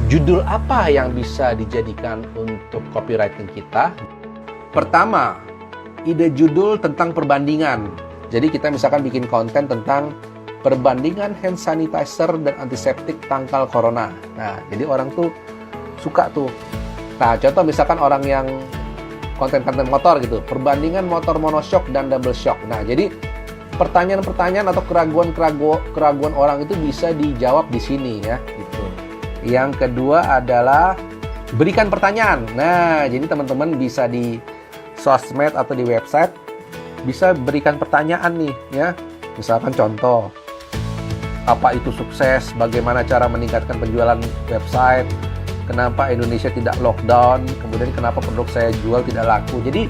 Judul apa yang bisa dijadikan untuk copywriting kita? Pertama, ide judul tentang perbandingan. Jadi kita misalkan bikin konten tentang perbandingan hand sanitizer dan antiseptik tangkal corona. Nah, jadi orang tuh suka tuh. Nah, contoh misalkan orang yang konten-konten motor gitu, perbandingan motor monoshock dan double shock. Nah, jadi pertanyaan-pertanyaan atau keraguan orang itu bisa dijawab di sini ya, gitu. Yang kedua adalah berikan pertanyaan. Nah, jadi teman-teman bisa di sosmed atau di website bisa berikan pertanyaan nih ya. Misalkan contoh, apa itu sukses? Bagaimana cara meningkatkan penjualan website? Kenapa Indonesia tidak lockdown? Kemudian kenapa produk saya jual tidak laku? Jadi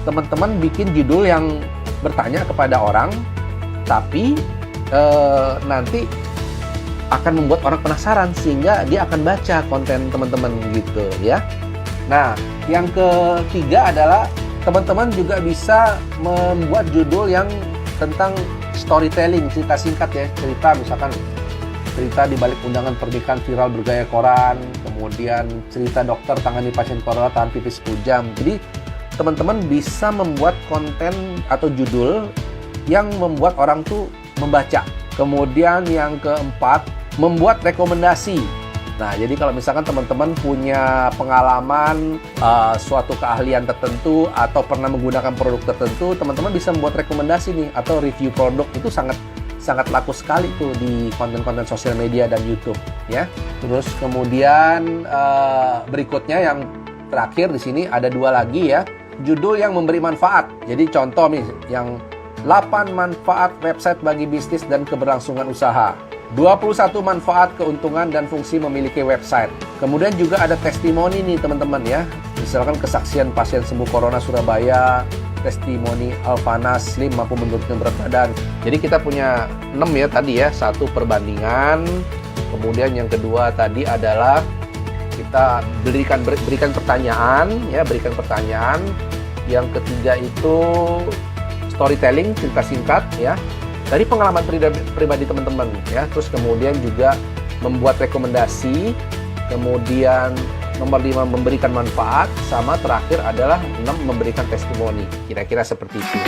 teman-teman bikin judul yang bertanya kepada orang, tapi nanti akan membuat orang penasaran sehingga dia akan baca konten teman-teman gitu ya. Nah, yang ketiga adalah teman-teman juga bisa membuat judul yang tentang storytelling, cerita singkat ya, cerita misalkan cerita di balik undangan pernikahan viral bergaya koran, kemudian cerita dokter tangani pasien corona tahan pipis 10 jam. Jadi teman-teman bisa membuat konten atau judul yang membuat orang tuh membaca. Kemudian yang keempat, membuat rekomendasi. Nah, jadi kalau misalkan teman-teman punya pengalaman suatu keahlian tertentu atau pernah menggunakan produk tertentu, teman-teman bisa membuat rekomendasi nih atau review produk. Itu sangat laku sekali tuh di konten-konten sosial media dan YouTube ya. Terus kemudian berikutnya yang terakhir di sini ada dua lagi ya, judul yang memberi manfaat. Jadi contoh nih yang 8 manfaat website bagi bisnis dan keberlangsungan usaha. 21 manfaat, keuntungan, dan fungsi memiliki website. Kemudian juga ada testimoni nih teman-teman ya. Misalkan kesaksian pasien sembuh Corona Surabaya, testimoni Alfana Slim mampu menurunkan berat badan. Jadi kita punya 6 ya tadi ya. Satu perbandingan. Kemudian yang kedua tadi adalah kita berikan pertanyaan ya, berikan pertanyaan. Yang ketiga itu storytelling, cerita singkat ya, dari pengalaman pribadi teman-teman ya. Terus kemudian juga membuat rekomendasi, kemudian nomor 5 memberikan manfaat, sama terakhir adalah 6 memberikan testimoni. Kira-kira seperti itu.